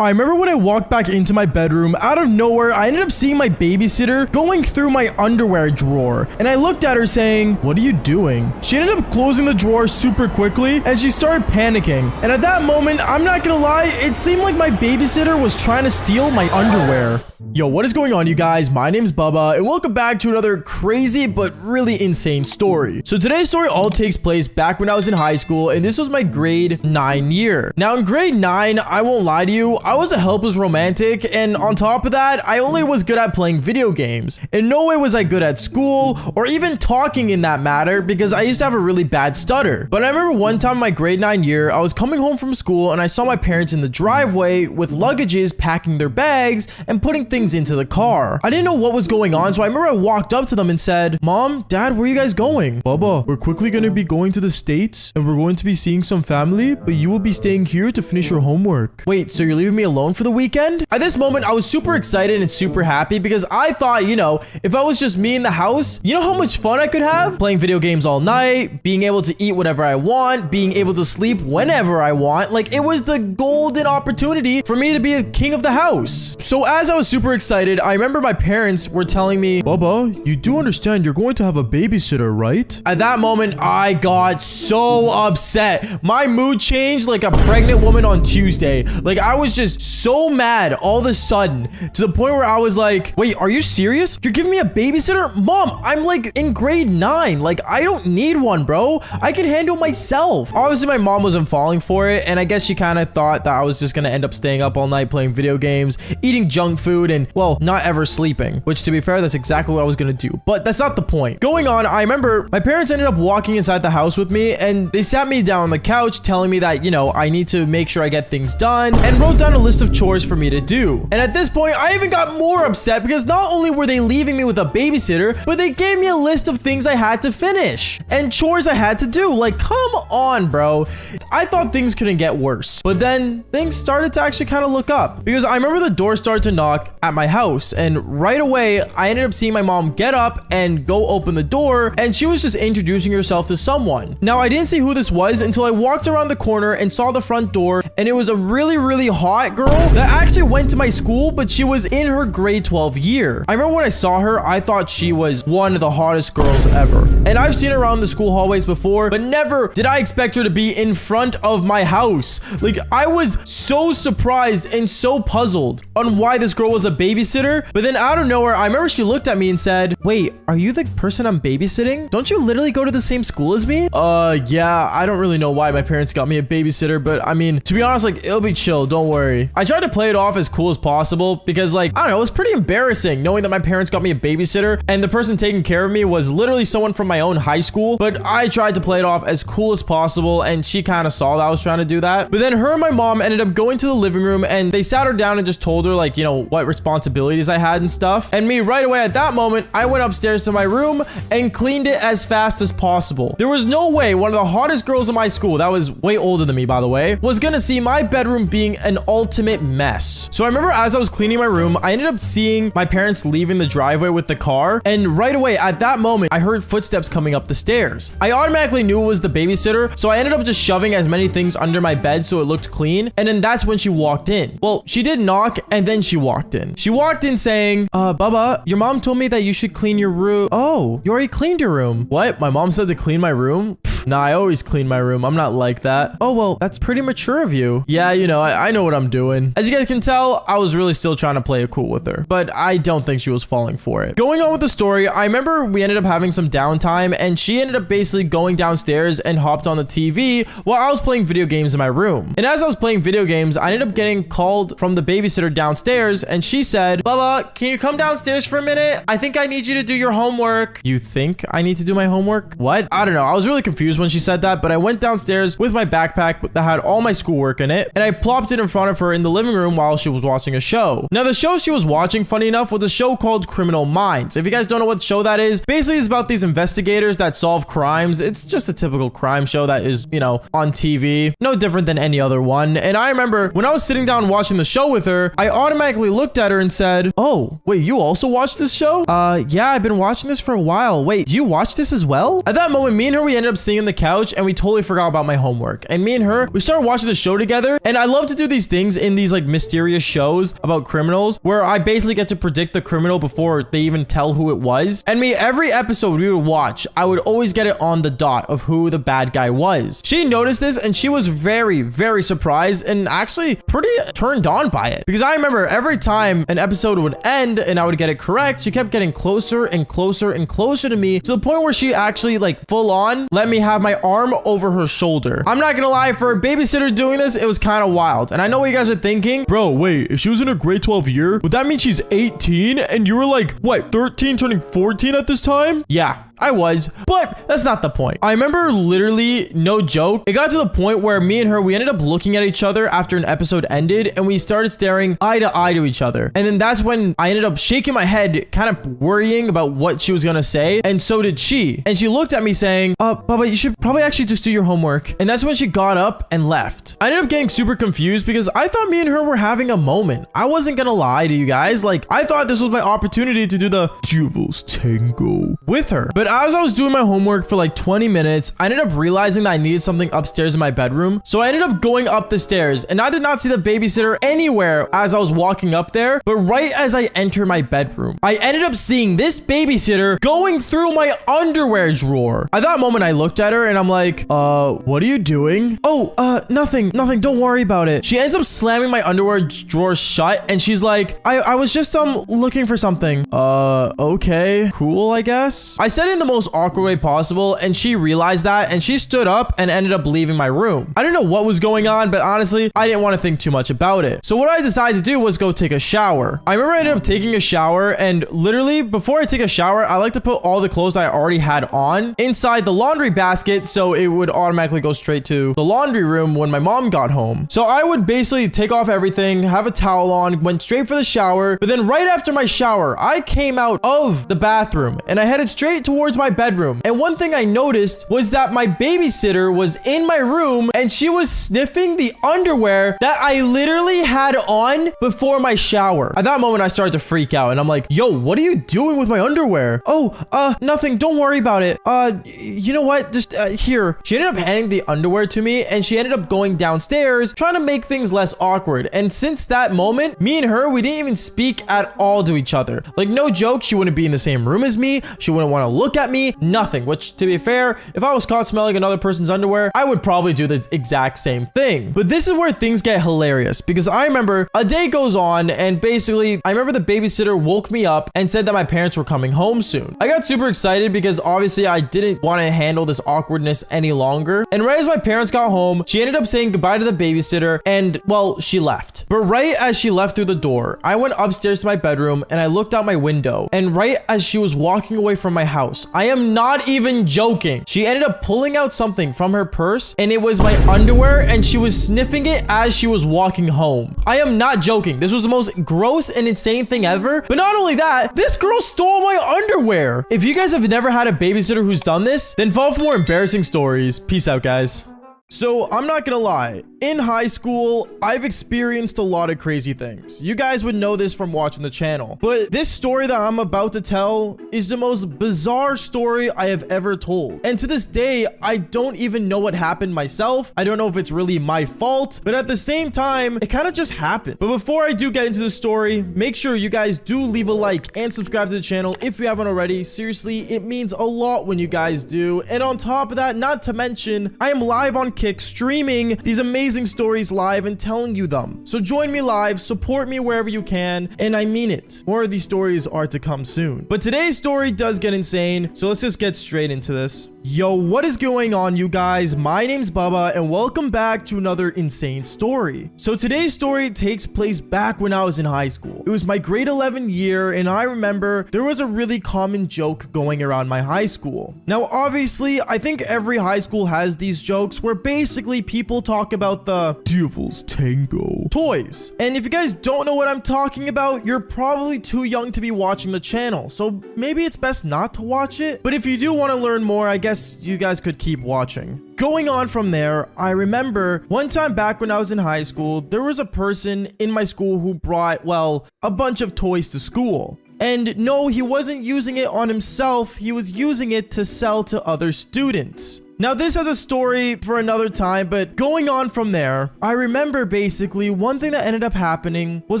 I remember when I walked back into my bedroom, out of nowhere, I ended up seeing my babysitter going through my underwear drawer. And I looked at her saying, "What are you doing?" She ended up closing the drawer super quickly and she started panicking. And at that moment, I'm not gonna lie, it seemed like my babysitter was trying to steal my underwear. Yo, what is going on, you guys? My name's Bubba, and welcome back to another crazy but really insane story. So today's story all takes place back when I was in high school, and this was my grade 9 year. Now, in grade 9, I won't lie to you, I was a helpless romantic, and on top of that, I only was good at playing video games. In no way was I good at school, or even talking in that matter, because I used to have a really bad stutter. But I remember one time in my grade 9 year, I was coming home from school, and I saw my parents in the driveway with luggages packing their bags and putting things into the car. I didn't know what was going on, so I remember I walked up to them and said, "Mom, Dad, where are you guys going?" "Bubba, we're quickly going to be going to the States and we're going to be seeing some family, but you will be staying here to finish your homework." "Wait, so you're leaving me alone for the weekend?" At this moment, I was super excited and super happy because I thought, you know, if I was just me in the house, you know how much fun I could have? Playing video games all night, being able to eat whatever I want, being able to sleep whenever I want. Like, it was the golden opportunity for me to be a king of the house. So as I was super excited, I remember my parents were telling me, "Bubba, you do understand you're going to have a babysitter, right?" At that moment, I got so upset. My mood changed like a pregnant woman on Tuesday. Like, I was just so mad all of a sudden to the point where I was like, "Wait, are you serious? You're giving me a babysitter? Mom, I'm like in grade 9. Like, I don't need one, bro. I can handle myself." Obviously, my mom wasn't falling for it, and I guess she kind of thought that I was just going to end up staying up all night playing video games, eating junk food, and, well, not ever sleeping, which, to be fair, that's exactly what I was gonna do, but that's not the point. Going on, I remember my parents ended up walking inside the house with me, and they sat me down on the couch telling me that, you know, I need to make sure I get things done, and wrote down a list of chores for me to do. And at this point, I even got more upset because not only were they leaving me with a babysitter, but they gave me a list of things I had to finish and chores I had to do. Like, come on, bro. I thought things couldn't get worse, but then things started to actually kind of look up because I remember the door started to knock at my house, and right away I ended up seeing my mom get up and go open the door, and she was just introducing herself to someone. Now, I didn't see who this was until I walked around the corner and saw the front door, and it was a really hot girl that actually went to my school, but she was in her grade 12 year. I remember when I saw her, I thought she was one of the hottest girls ever, and I've seen her around the school hallways before, but never did I expect her to be in front of my house. Like, I was so surprised and so puzzled on why this girl was a babysitter. But then out of nowhere, I remember she looked at me and said, "Wait, are you the person I'm babysitting? Don't you literally go to the same school as me?" Yeah, I don't really know why my parents got me a babysitter, but I mean, to be honest, like, it'll be chill, don't worry. I tried to play it off as cool as possible because, like, I don't know, it was pretty embarrassing knowing that my parents got me a babysitter and the person taking care of me was literally someone from my own high school. But I tried to play it off as cool as possible, and she kind of saw that I was trying to do that. But then her and my mom ended up going to the living room, and they sat her down and just told her, like, you know, what responsibilities I had and stuff. And me, right away at that moment, I went upstairs to my room and cleaned it as fast as possible. There was no way one of the hottest girls in my school, that was way older than me, by the way, was gonna see my bedroom being an ultimate mess. So I remember as I was cleaning my room, I ended up seeing my parents leaving the driveway with the car, and right away at that moment, I heard footsteps coming up the stairs. I automatically knew it was the babysitter, so I ended up just shoving as many things under my bed so it looked clean, and then that's when she walked in. Well, she did knock, and then she walked in. She walked in saying, "Bubba, your mom told me that you should clean your room." "Oh, you already cleaned your room." "What? My mom said to clean my room?" Nah, I always clean my room. I'm not like that. "Oh, well, that's pretty mature of you." Yeah, you know, I know what I'm doing. As you guys can tell, I was really still trying to play it cool with her, but I don't think she was falling for it. Going on with the story, I remember we ended up having some downtime, and she ended up basically going downstairs and hopped on the TV while I was playing video games in my room. And as I was playing video games, I ended up getting called from the babysitter downstairs, and she said, "Bubba, can you come downstairs for a minute? I think I need you to do your homework." "You think I need to do my homework? What?" I don't know. I was really confused when she said that, but I went downstairs with my backpack that had all my schoolwork in it, and I plopped it in front of her in the living room while she was watching a show. Now, the show she was watching, funny enough, was a show called Criminal Minds. If you guys don't know what show that is, basically it's about these investigators that solve crimes. It's just a typical crime show that is, you know, on TV. No different than any other one. And I remember when I was sitting down watching the show with her, I automatically looked at her and said, "Oh, wait, you also watch this show?" Yeah, I've been watching this for a while. Wait, do you watch this as well?" At that moment, me and her, we ended up sitting on the couch, and we totally forgot about my homework. And me and her, we started watching the show together, and I love to do these things things in these like mysterious shows about criminals where I basically get to predict the criminal before they even tell who it was. And every episode we would watch, I would always get it on the dot of who the bad guy was. She noticed this and she was very, very surprised and actually pretty turned on by it. Because I remember every time an episode would end and I would get it correct, she kept getting closer and closer and closer to me to the point where she actually like full on let me have my arm over her shoulder. I'm not gonna lie, for a babysitter doing this, it was kind of wild. And I know what you guys are thinking. Bro, wait, if she was in her grade 12 year, would that mean she's 18 and you were like, what, 13 turning 14 at this time? Yeah. I was, but that's not the point. I remember literally, no joke, it got to the point where me and her, we ended up looking at each other after an episode ended and we started staring eye to eye to each other. And then that's when I ended up shaking my head, kind of worrying about what she was gonna say. And so did she. And she looked at me saying, Baba, you should probably actually just do your homework. And that's when she got up and left. I ended up getting super confused because I thought me and her were having a moment. I wasn't gonna lie to you guys. Like, I thought this was my opportunity to do the Devil's Tango with her. But as I was doing my homework for like 20 minutes, I ended up realizing that I needed something upstairs in my bedroom. So I ended up going up the stairs and I did not see the babysitter anywhere as I was walking up there. But right as I enter my bedroom, I ended up seeing this babysitter going through my underwear drawer. At that moment, I looked at her and I'm like, what are you doing? Oh, nothing. Don't worry about it. She ends up slamming my underwear drawer shut and she's like, I was just looking for something. Okay, cool, I guess. I said it in the most awkward way possible and she realized that and she stood up and ended up leaving my room. I didn't know what was going on, but honestly, I didn't want to think too much about it. So what I decided to do was go take a shower. I remember I ended up taking a shower and literally before I take a shower, I like to put all the clothes I already had on inside the laundry basket so it would automatically go straight to the laundry room when my mom got home. So I would basically take off everything, have a towel on, went straight for the shower, but then right after my shower, I came out of the bathroom and I headed straight towards my bedroom. And one thing I noticed was that my babysitter was in my room and she was sniffing the underwear that I literally had on before my shower. At that moment, I started to freak out and I'm like, yo, what are you doing with my underwear? Oh, nothing. Don't worry about it. You know what? Just here. She ended up handing the underwear to me and she ended up going downstairs trying to make things less awkward. And since that moment, me and her, we didn't even speak at all to each other. Like, no joke, she wouldn't be in the same room as me. She wouldn't want to look at me. Nothing. Which, to be fair, if I was caught smelling another person's underwear, I would probably do the exact same thing. But this is where things get hilarious because I remember a day goes on and basically I remember the babysitter woke me up and said that my parents were coming home soon. I got super excited because obviously I didn't want to handle this awkwardness any longer. And right as my parents got home, she ended up saying goodbye to the babysitter and, well, she left. But right as she left through the door, I went upstairs to my bedroom and I looked out my window. And right as she was walking away from my house, I am not even joking, she ended up pulling out something from her purse and it was my underwear and she was sniffing it as she was walking home. I am not joking. This was the most gross and insane thing ever. But not only that, this girl stole my underwear. If you guys have never had a babysitter who's done this, then follow for more embarrassing stories. Peace out, guys. So I'm not gonna lie, in high school, I've experienced a lot of crazy things. You guys would know this from watching the channel. But this story that I'm about to tell is the most bizarre story I have ever told. And to this day, I don't even know what happened myself. I don't know if it's really my fault, but at the same time, it kind of just happened. But before I do get into the story, make sure you guys do leave a like and subscribe to the channel if you haven't already. Seriously, it means a lot when you guys do. And on top of that, not to mention, I am live on Kick streaming these amazing stories live and telling you them. So join me live, support me wherever you can, and I mean it. More of these stories are to come soon. But today's story does get insane, so let's just get straight into this. Yo, what is going on, you guys? My name's Bubba, and welcome back to another insane story. So today's story takes place back when I was in high school. It was my grade 11 year, and I remember there was a really common joke going around my high school. Now, obviously, I think every high school has these jokes where basically people talk about the Devil's Tango toys. And if you guys don't know what I'm talking about, you're probably too young to be watching the channel, so maybe it's best not to watch it. But if you do want to learn more, I guess you guys could keep watching. Going on from there, I remember one time back when I was in high school, there was a person in my school who brought, well, a bunch of toys to school. And no, he wasn't using it on himself, he was using it to sell to other students. Now, this has a story for another time, but going on from there, I remember basically one thing that ended up happening was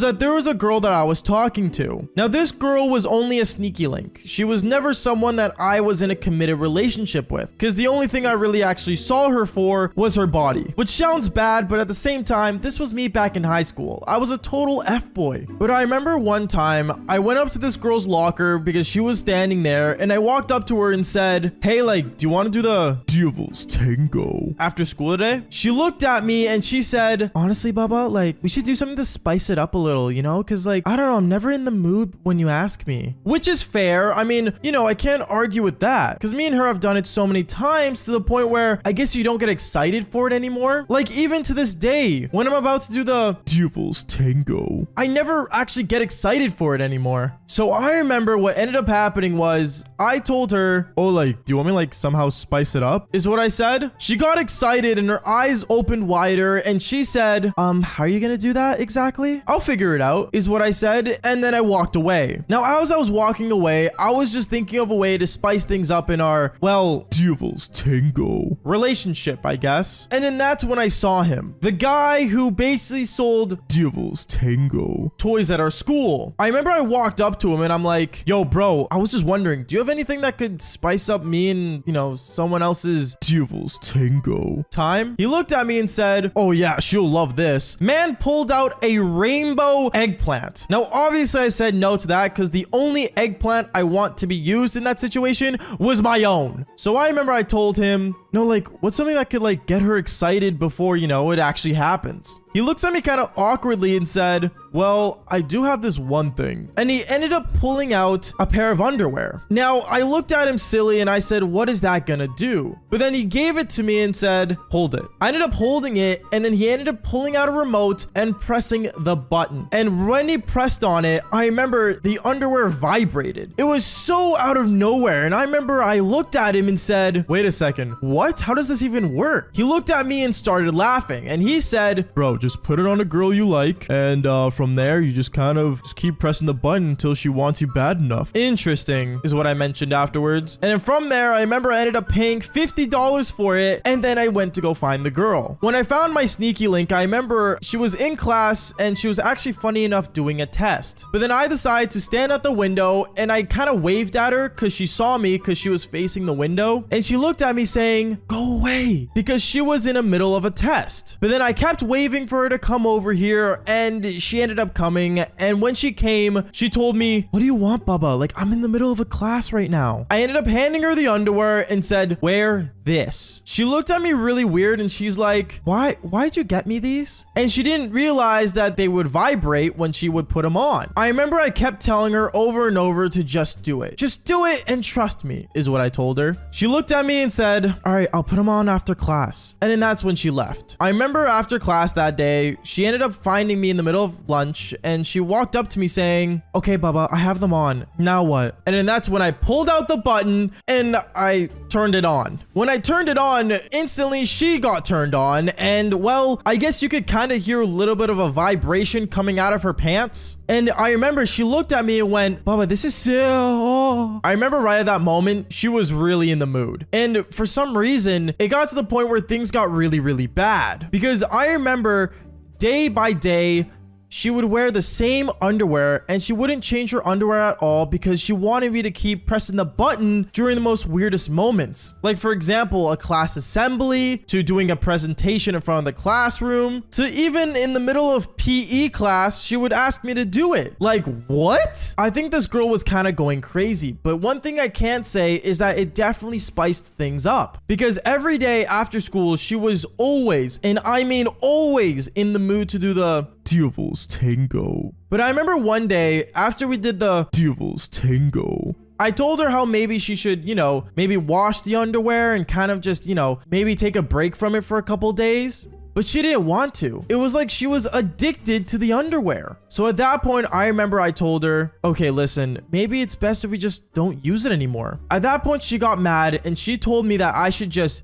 that there was a girl that I was talking to. Now, this girl was only a sneaky link. She was never someone that I was in a committed relationship with, because the only thing I really actually saw her for was her body, which sounds bad, but at the same time, this was me back in high school. I was a total F-boy. But I remember one time I went up to this girl's locker because she was standing there, and I walked up to her and said, hey, like, do you want to do the Devil's Tango after school today? She looked at me and she said, honestly, Bubba, like, we should do something to spice it up a little, you know? Because, like, I don't know, I'm never in the mood when you ask me. Which is fair. I mean, you know, I can't argue with that, because me and her have done it so many times to the point where I guess you don't get excited for it anymore. Like, even to this day, when I'm about to do the Devil's Tango, I never actually get excited for it anymore. So I remember what ended up happening was I told her, oh, like, do you want me like somehow spice it up? Is what I said. She got excited and her eyes opened wider and she said, how are you gonna do that exactly? I'll figure it out, is what I said. And then I walked away. Now, as I was walking away, I was just thinking of a way to spice things up in our, well, Devil's Tango relationship, I guess. And then that's when I saw him. The guy who basically sold Devil's Tango toys at our school. I remember I walked up to him and I'm like, yo, bro, I was just wondering, do you have anything that could spice up me and, you know, someone else's Devil's Tango time? He looked at me and said, oh yeah, she'll love this. Man pulled out a rainbow eggplant. Now, obviously I said no to that because the only eggplant I want to be used in that situation was my own. So I remember I told him, no, like, what's something that could like get her excited before, you know, it actually happens? He looks at me kind of awkwardly and said, well, I do have this one thing. And he ended up pulling out a pair of underwear. Now, I looked at him silly and I said, what is that gonna do? But then he gave it to me and said, hold it. I ended up holding it and then he ended up pulling out a remote and pressing the button. And when he pressed on it, I remember the underwear vibrated. It was so out of nowhere. And I remember I looked at him and said, wait a second, what? How does this even work? He looked at me and started laughing and he said, bro, just put it on a girl you like, and from there you just kind of just keep pressing the button until she wants you bad enough. Interesting, is what I mentioned afterwards. And then from there, I remember I ended up paying $50 for it, and then I went to go find the girl. When I found my sneaky link, I remember she was in class and she was actually funny enough doing a test. But then I decided to stand at the window and I kind of waved at her because she saw me because she was facing the window, and she looked at me saying, go away, because she was in the middle of a test. But then I kept waving for her to come over here and she ended up coming, and when she came, she told me, what do you want, Bubba? Like, I'm in the middle of a class right now. I ended up handing her the underwear and said, wear this. She looked at me really weird and she's like, why'd you get me these? And she didn't realize that they would vibrate when she would put them on. I remember I kept telling her over and over to just do it. Just do it and trust me, is what I told her. She looked at me and said, all right, I'll put them on after class. And then that's when she left. I remember after class that day, she ended up finding me in the middle of lunch and she walked up to me saying, okay, Bubba, I have them on. Now what? And then that's when I pulled out the button and I turned it on. When I turned it on, instantly she got turned on, and well, I guess you could kind of hear a little bit of a vibration coming out of her pants. And I remember she looked at me and went, Bubba, this is so... I remember right at that moment, she was really in the mood. And for some reason, it got to the point where things got really, really bad. Because I remember day by day, she would wear the same underwear and she wouldn't change her underwear at all because she wanted me to keep pressing the button during the most weirdest moments. Like, for example, a class assembly, to doing a presentation in front of the classroom, to even in the middle of PE class, she would ask me to do it. Like, what? I think this girl was kind of going crazy, but one thing I can't say is that it definitely spiced things up, because every day after school, she was always, and I mean always, in the mood to do the Devil's Tango. But I remember one day after we did the Devil's Tango, I told her how maybe she should, you know, maybe wash the underwear and kind of just, you know, maybe take a break from it for a couple days. But she didn't want to. It was like she was addicted to the underwear. So So at that point, I remember I told her, okay, listen, maybe it's best if we just don't use it anymore. At that point, she got mad and she told me that I should just,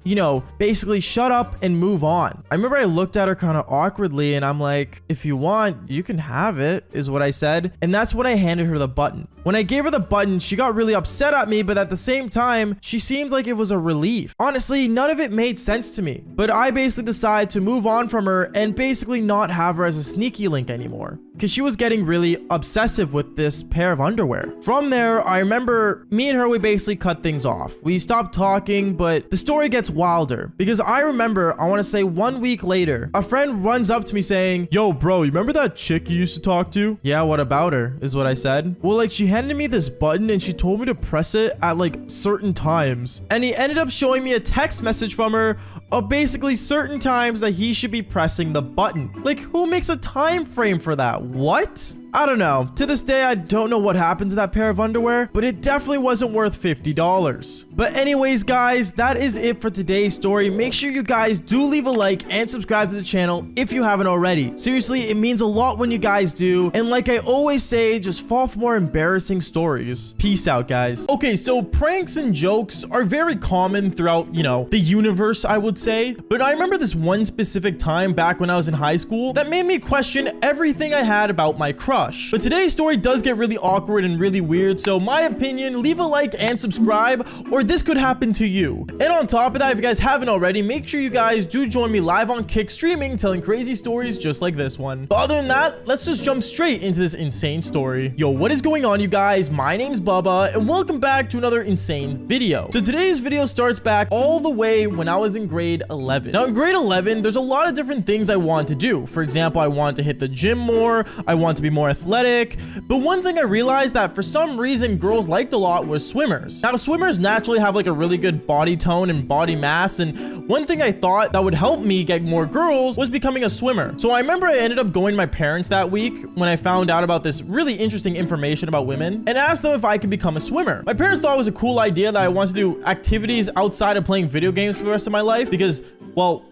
basically shut up and move on. I remember I looked at her kind of awkwardly and I'm like, if you want, you can have it, is what I said. And that's when I handed her the button. When I gave her the button, she got really upset at me, but at the same time, she seemed like it was a relief. Honestly, none of it made sense to me, but I basically decided to move on from her and basically not have her as a sneaky link anymore, because she was getting really obsessive with this pair of underwear. From there, I remember me and her, we basically cut things off. We stopped talking, but the story gets wilder because I remember, I want to say 1 week later, a friend runs up to me saying, yo, bro, you remember that chick you used to talk to? Yeah, what about her? Is what I said. Well, like, she handed me this button and she told me to press it at like certain times. And he ended up showing me a text message from her of basically certain times that he should be pressing the button. Like, who makes a time frame for that? What? I don't know. To this day, I don't know what happened to that pair of underwear, but it definitely wasn't worth $50. But anyways, guys, that is it for today's story. Make sure you guys do leave a like and subscribe to the channel if you haven't already. Seriously, it means a lot when you guys do. And like I always say, just fall for more embarrassing stories. Peace out, guys. Okay, so pranks and jokes are very common throughout, the universe, I would say. But I remember this one specific time back when I was in high school that made me question everything I had about my crush. But today's story does get really awkward and really weird, so my opinion, leave a like and subscribe, or this could happen to you. And on top of that, if you guys haven't already, make sure you guys do join me live on Kick streaming, telling crazy stories just like this one. But other than that, let's just jump straight into this insane story. Yo, what is going on, you guys? My name's Bubba, and welcome back to another insane video. So today's video starts back all the way when I was in grade 11. Now in grade 11, there's a lot of different things I want to do. For example, I want to hit the gym more, I want to be more athletic, but one thing I realized that for some reason girls liked a lot was swimmers. Now swimmers naturally have like a really good body tone and body mass, and one thing I thought that would help me get more girls was becoming a swimmer. So I remember I ended up going to my parents that week when I found out about this really interesting information about women and asked them if I could become a swimmer. My parents thought it was a cool idea that I wanted to do activities outside of playing video games for the rest of my life because, well,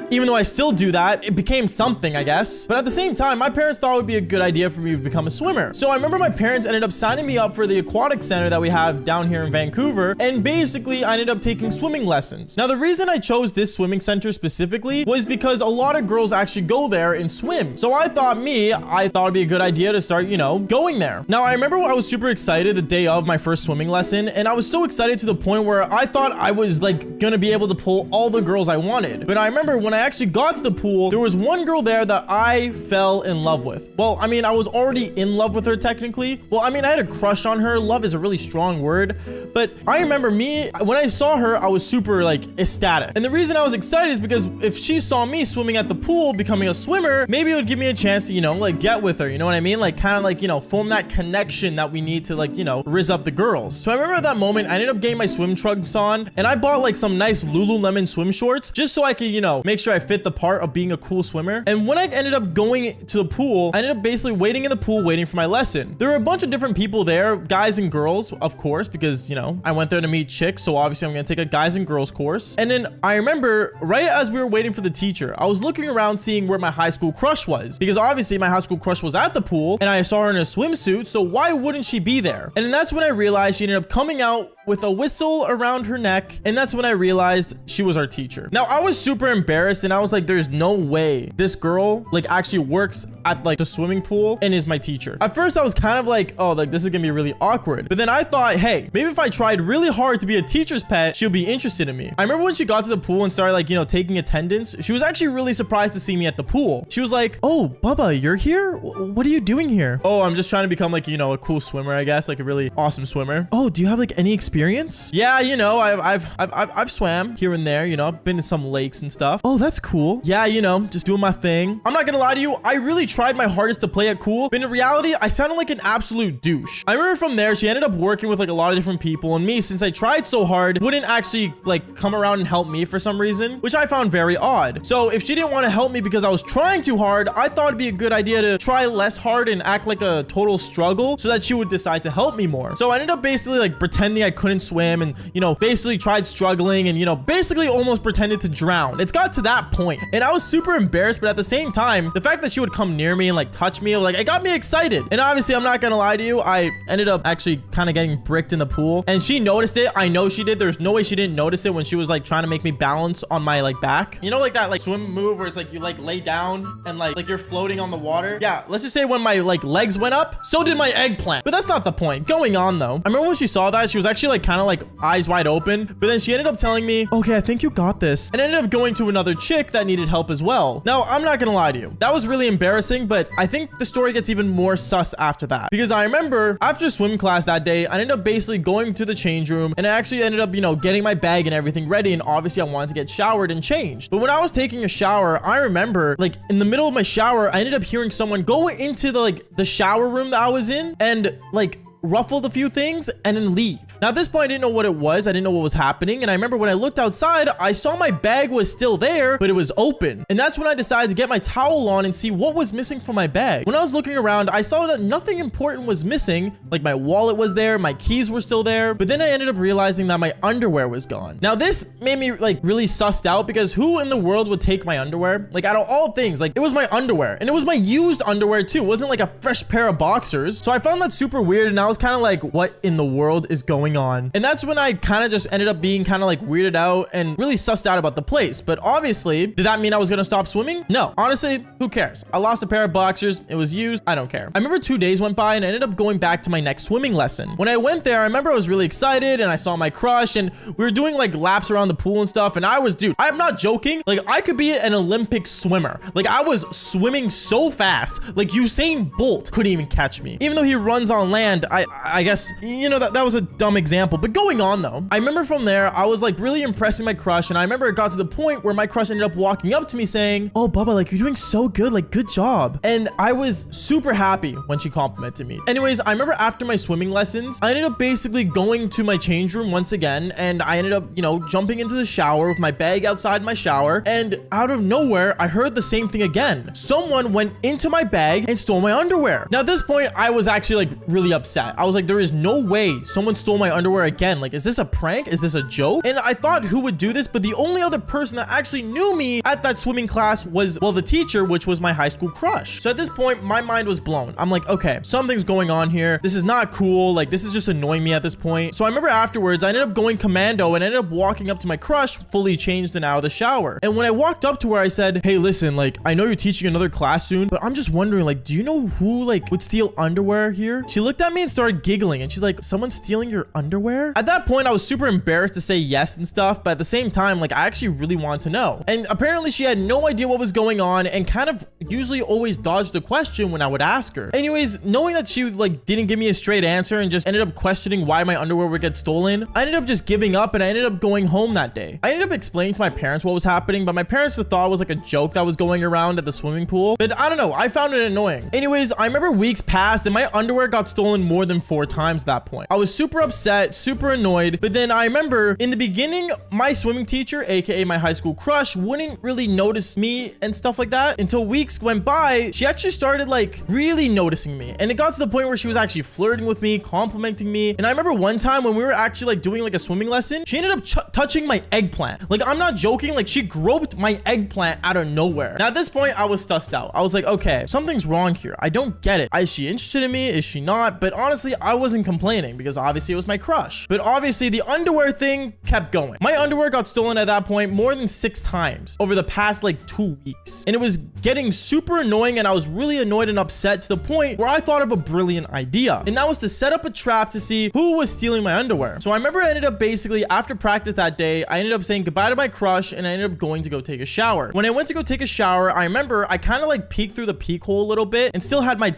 even though I still do that, it became something, I guess. But at the same time, my parents thought it would be a good idea for me to become a swimmer. So I remember my parents ended up signing me up for the aquatic center that we have down here in Vancouver. And basically, I ended up taking swimming lessons. Now, the reason I chose this swimming center specifically was because a lot of girls actually go there and swim. So I thought it'd be a good idea to start, going there. Now, I remember I was super excited the day of my first swimming lesson. And I was so excited to the point where I thought I was like gonna be able to pull all the girls I wanted. But I remember when I actually got to the pool, there was one girl there that I fell in love with. Well, I mean, I was already in love with her technically. Well, I mean, I had a crush on her. Love is a really strong word, but I remember when I saw her, I was super like ecstatic. And the reason I was excited is because if she saw me swimming at the pool, becoming a swimmer, maybe it would give me a chance to, like get with her, you know what I mean? Like kind of like, form that connection that we need to like, rizz up the girls. So I remember at that moment, I ended up getting my swim trunks on and I bought like some nice Lululemon swim shorts just so I could, make sure I fit the part of being a cool swimmer. And when I ended up going to the pool, I ended up basically waiting in the pool, waiting for my lesson. There were a bunch of different people there, guys and girls, of course, because, I went there to meet chicks. So obviously I'm going to take a guys and girls course. And then I remember right as we were waiting for the teacher, I was looking around seeing where my high school crush was, because obviously my high school crush was at the pool and I saw her in a swimsuit. So why wouldn't she be there? And then that's when I realized she ended up coming out with a whistle around her neck. And that's when I realized she was our teacher. Now I was super embarrassed and I was like, there's no way this girl like actually works at like the swimming pool and is my teacher. At first I was kind of like, oh, like this is gonna be really awkward. But then I thought, hey, maybe if I tried really hard to be a teacher's pet, she'll be interested in me. I remember when she got to the pool and started like, taking attendance, she was actually really surprised to see me at the pool. She was like, oh, Bubba, you're here? What are you doing here? Oh, I'm just trying to become like, a cool swimmer, I guess, like a really awesome swimmer. Oh, do you have like any experience? Yeah, I've swam here and there, I've been to some lakes and stuff. Oh, that's cool. Yeah, just doing my thing. I'm not gonna lie to you, I really tried my hardest to play it cool, but in reality, I sounded like an absolute douche. I remember from there, she ended up working with like a lot of different people, and me, since I tried so hard, wouldn't actually like come around and help me for some reason, which I found very odd. So if she didn't want to help me because I was trying too hard, I thought it'd be a good idea to try less hard and act like a total struggle so that she would decide to help me more. So I ended up basically like pretending I couldn't swim and, you know, basically tried struggling and, you know, basically almost pretended to drown. It's got to that point. And I was super embarrassed, but at the same time, the fact that she would come near me and like touch me, like, it got me excited. And obviously, I'm not gonna lie to you, I ended up actually kind of getting bricked in the pool. And she noticed it. I know she did. There's no way she didn't notice it when she was like trying to make me balance on my like back. You know, like that like swim move where it's like you like lay down and like you're floating on the water. Yeah, let's just say when my like legs went up, so did my eggplant. But that's not the point. Going on though, I remember when she saw that, she was actually like kind of like eyes wide open. But then she ended up telling me, okay, I think you got this. And ended up going to another chick that needed help as well. Now, I'm not gonna lie to you. That was really embarrassing, but I think the story gets even more sus after that. Because I remember after swim class that day, I ended up basically going to the change room and I actually ended up, you know, getting my bag and everything ready. And obviously I wanted to get showered and changed. But when I was taking a shower, I remember like in the middle of my shower, I ended up hearing someone go into the shower room that I was in and like ruffled a few things and then leave. Now at this point, I didn't know what it was. I didn't know what was happening. And I remember when I looked outside, I saw my bag was still there, but it was open. And that's when I decided to get my towel on and see what was missing from my bag. When I was looking around, I saw that nothing important was missing. Like my wallet was there, my keys were still there, but then I ended up realizing that my underwear was gone. Now this made me like really sussed out because who in the world would take my underwear? Like out of all things, like it was my underwear and it was my used underwear too. It wasn't like a fresh pair of boxers. So I found that super weird and I was kind of like, what in the world is going on? And that's when I kind of just ended up being kind of like weirded out and really sussed out about the place. But obviously, did that mean I was going to stop swimming? No. Honestly, who cares? I lost a pair of boxers. It was used. I don't care. I remember 2 days went by and I ended up going back to my next swimming lesson. When I went there, I remember I was really excited and I saw my crush and we were doing like laps around the pool and stuff. And I was, dude, I'm not joking. Like I could be an Olympic swimmer. Like I was swimming so fast. Like Usain Bolt couldn't even catch me. Even though he runs on land, I guess, you know, that was a dumb example. But going on though, I remember from there, I was like really impressing my crush. And I remember it got to the point where my crush ended up walking up to me saying, oh, Bubba, like you're doing so good. Like, good job. And I was super happy when she complimented me. Anyways, I remember after my swimming lessons, I ended up basically going to my change room once again. And I ended up, you know, jumping into the shower with my bag outside my shower. And out of nowhere, I heard the same thing again. Someone went into my bag and stole my underwear. Now at this point, I was actually like really upset. I was like, there is no way someone stole my underwear again. Like, is this a prank? Is this a joke? And I thought who would do this, but the only other person that actually knew me at that swimming class was, well, the teacher, which was my high school crush. So at this point, my mind was blown. I'm like, okay, something's going on here. This is not cool. Like, this is just annoying me at this point. So I remember afterwards, I ended up going commando and ended up walking up to my crush, fully changed and out of the shower. And when I walked up to her, I said, hey, listen, like, I know you're teaching another class soon, but I'm just wondering, like, do you know who, like, would steal underwear here? She looked at me and started giggling and she's like, someone's stealing your underwear? At that point, I was super embarrassed to say yes and stuff, but at the same time, like, I actually really wanted to know. And apparently she had no idea what was going on and kind of usually always dodged the question when I would ask her. Anyways, knowing that she like didn't give me a straight answer and just ended up questioning why my underwear would get stolen, I ended up just giving up and I ended up going home that day. I ended up explaining to my parents what was happening, but my parents thought it was like a joke that was going around at the swimming pool. But I don't know, I found it annoying. Anyways, I remember weeks passed and my underwear got stolen more than 4 times at that point. I was super upset, super annoyed, but then I remember in the beginning, my swimming teacher, aka my high school crush, wouldn't really notice me and stuff like that until weeks went by. She actually started like really noticing me, and it got to the point where she was actually flirting with me, complimenting me. And I remember one time when we were actually like doing like a swimming lesson, she ended up touching my eggplant. Like, I'm not joking, like she groped my eggplant out of nowhere. Now at this point, I was sussed out. I was like, okay, something's wrong here. I don't get it. Is she interested in me? Is she not? But honestly, I wasn't complaining because obviously it was my crush. But obviously the underwear thing kept going. My underwear got stolen at that point more than 6 times over the past like 2 weeks. And it was getting super annoying, and I was really annoyed and upset to the point where I thought of a brilliant idea. And that was to set up a trap to see who was stealing my underwear. So I remember I ended up basically after practice that day, I ended up saying goodbye to my crush and I ended up going to go take a shower. When I went to go take a shower, I remember I kind of like peeked through the peek hole a little bit and still had my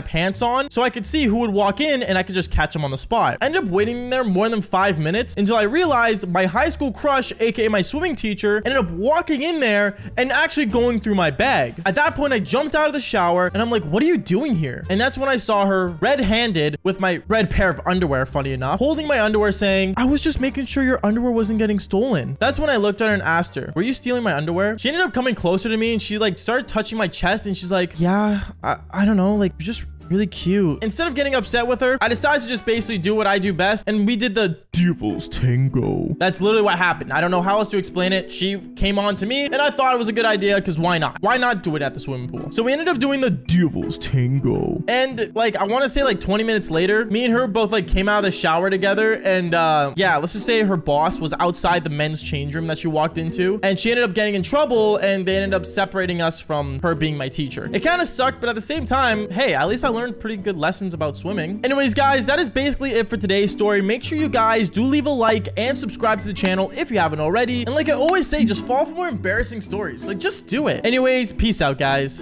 pants on so I could see who would walk in and I could just catch them on the spot. I ended up waiting there more than 5 minutes until I realized my high school crush, aka my swimming teacher, ended up walking in there and actually going through my bag. At that point, I jumped out of the shower and I'm like, what are you doing here? And that's when I saw her red-handed with my red pair of underwear, funny enough, holding my underwear saying, I was just making sure your underwear wasn't getting stolen. That's when I looked at her and asked her, were you stealing my underwear? She ended up coming closer to me and she like started touching my chest and she's like, yeah, I don't know, like just really cute. Instead of getting upset with her, I decided to just basically do what I do best, and we did the devil's tango. That's literally what happened. I don't know how else to explain it. She came on to me, and I thought it was a good idea, because why not? Why not do it at the swimming pool? So we ended up doing the devil's tango. And like, I want to say like 20 minutes later, me and her both like came out of the shower together, and yeah, let's just say her boss was outside the men's change room that she walked into, and she ended up getting in trouble, and they ended up separating us from her being my teacher. It kind of sucked, but at the same time, hey, at least I learned pretty good lessons about swimming. Anyways, guys, that is basically it for today's story. Make sure you guys do leave a like and subscribe to the channel if you haven't already. And like I always say, just fall for more embarrassing stories. Like, just do it. Anyways, peace out, guys.